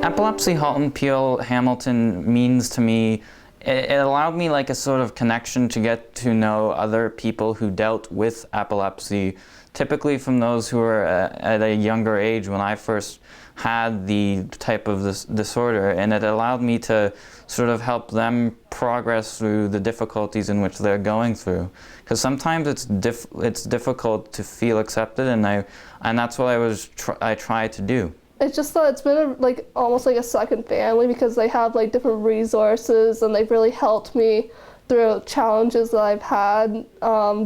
Epilepsy Halton Peel Hamilton means to me, it allowed me like a sort of connection to get to know other people who dealt with epilepsy, typically from those who were at a younger age when I first had the type of this disorder, and it allowed me to sort of help them progress through the difficulties in which they're going through. Because sometimes it's difficult to feel accepted, and that's what I try to do. It's just that it's been almost like a second family, because they have like different resources and they've really helped me through challenges that I've had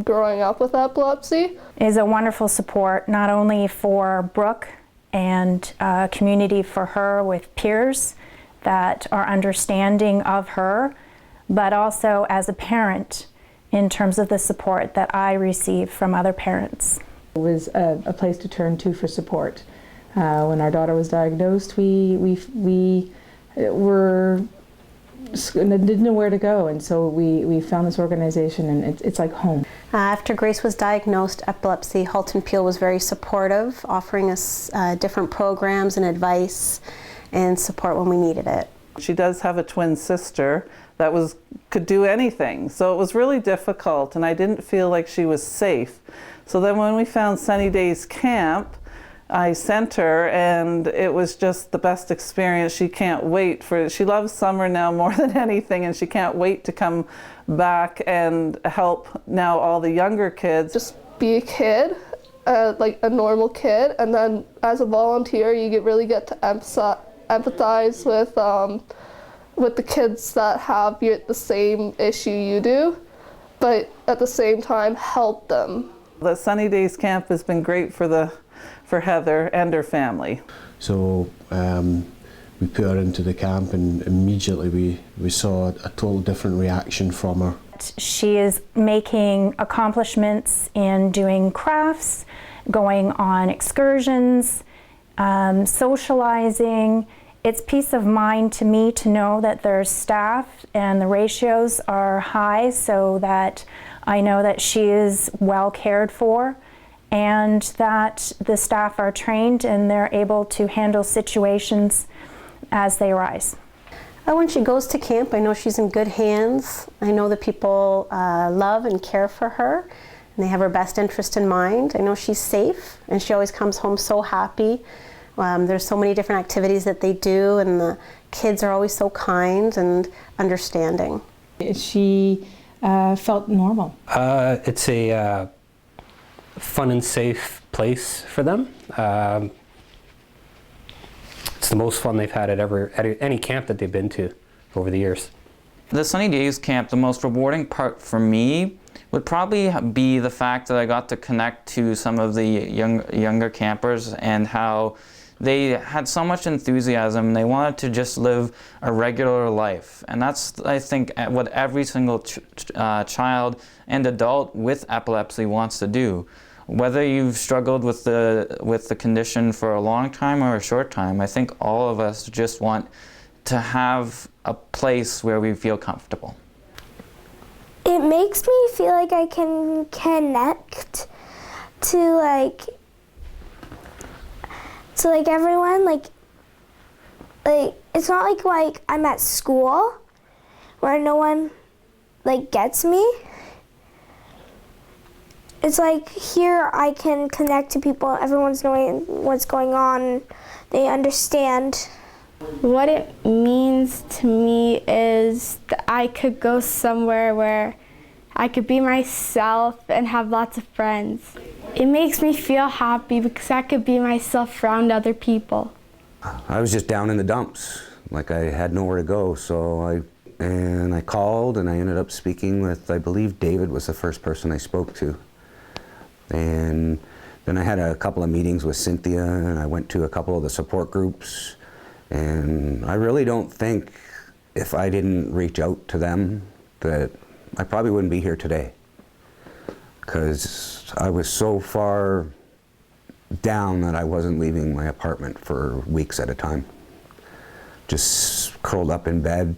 growing up with epilepsy. It is a wonderful support, not only for Brooke and a community for her with peers that are understanding of her, but also as a parent in terms of the support that I receive from other parents. It was a place to turn to for support. When our daughter was diagnosed, we didn't know where to go, and so we found this organization, and it's like home. After Grace was diagnosed, Epilepsy Halton Peel was very supportive, offering us different programs and advice and support when we needed it. She does have a twin sister that could do anything, so it was really difficult, and I didn't feel like she was safe. So then when we found Sunny Days Camp, I sent her, and it was just the best experience. She can't wait she loves summer now more than anything, and she can't wait to come back and help now all the younger kids. Just be a kid, like a normal kid, and then as a volunteer you really get to empathize with the kids that have the same issue you do, but at the same time help them. The Sunny Days Camp has been great for Heather and her family. So we put her into the camp, and immediately we saw a total different reaction from her. She is making accomplishments in doing crafts, going on excursions, socializing. It's peace of mind to me to know that there's staff and the ratios are high, so that I know that she is well cared for, and that the staff are trained and they're able to handle situations as they arise. When she goes to camp, I know she's in good hands. I know the people love and care for her, and they have her best interest in mind. I know she's safe, and she always comes home so happy. There's so many different activities that they do, and the kids are always so kind and understanding. She felt normal. It's a fun and safe place for them. It's the most fun they've had at any camp that they've been to over the years. The Sunny Days Camp, the most rewarding part for me would probably be the fact that I got to connect to some of the younger campers, and how they had so much enthusiasm. They wanted to just live a regular life, and that's, I think, what every single child and adult with epilepsy wants to do. Whether you've struggled with the condition for a long time or a short time, I think all of us just want to have a place where we feel comfortable. It makes me feel like I can connect to everyone. Like it's not like I'm at school where no one gets me. It's like here I can connect to people. Everyone's knowing what's going on. They understand. What it means to me is that I could go somewhere where I could be myself and have lots of friends. It makes me feel happy because I could be myself around other people. I was just down in the dumps, like I had nowhere to go, so I called, and I ended up speaking with, I believe David was the first person I spoke to. And then I had a couple of meetings with Cynthia, and I went to a couple of the support groups, and I really don't think if I didn't reach out to them that I probably wouldn't be here today, because I was so far down that I wasn't leaving my apartment for weeks at a time. Just curled up in bed.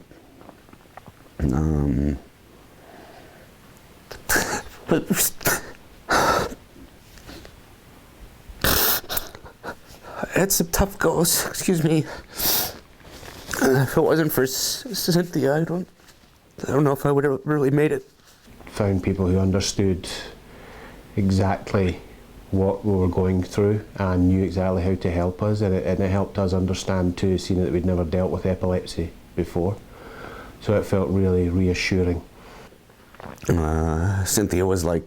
Had some tough goes, excuse me. If it wasn't for Cynthia, I don't know if I would have really made it. Found people who understood exactly what we were going through and knew exactly how to help us, and it helped us understand too, seeing that we'd never dealt with epilepsy before. So it felt really reassuring. Cynthia was like,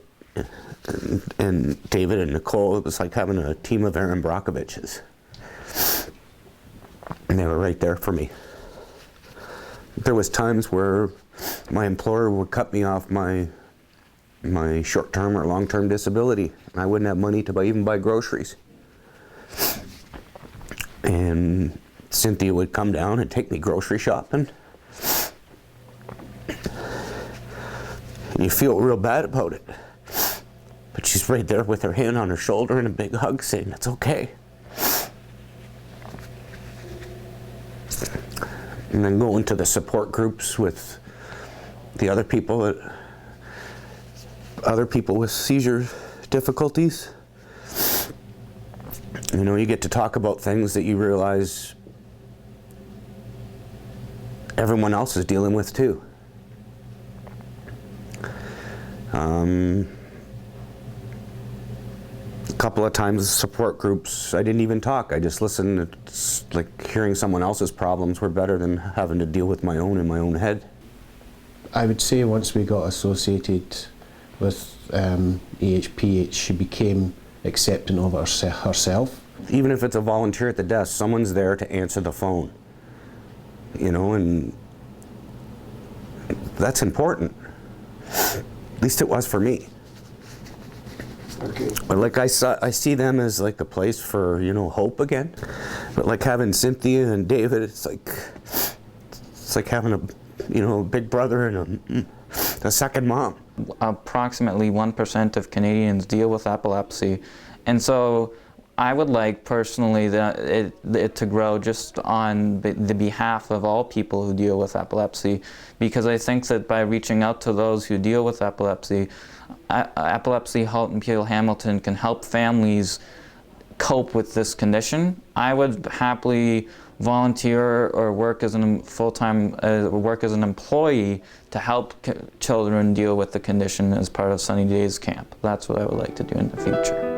and David and Nicole, it was like having a team of Aaron Brockoviches. And they were right there for me. There was times where my employer would cut me off my short-term or long-term disability, and I wouldn't have money to even buy groceries. And Cynthia would come down and take me grocery shopping. And you feel real bad about it. But she's right there with her hand on her shoulder and a big hug saying, "It's okay." And then going to the support groups with the other people with seizure difficulties. You know, you get to talk about things that you realize everyone else is dealing with too. A couple of times support groups, I didn't even talk. I just listened. It's like hearing someone else's problems were better than having to deal with my own in my own head. I would say once we got associated with EHPH, she became accepting of herself. Even if it's a volunteer at the desk, someone's there to answer the phone. You know, and that's important. At least it was for me. Okay. But like I see them as like a place for, you know, hope again. But like having Cynthia and David, it's like having a, you know, a big brother and a second mom. Approximately 1% of Canadians deal with epilepsy, and so I would like personally that it to grow just on the behalf of all people who deal with epilepsy, because I think that by reaching out to those who deal with epilepsy, Epilepsy Halton Peel Hamilton can help families cope with this condition. I would happily volunteer or work as an full-time work as an employee to help children deal with the condition as part of Sunny Days Camp. That's what I would like to do in the future.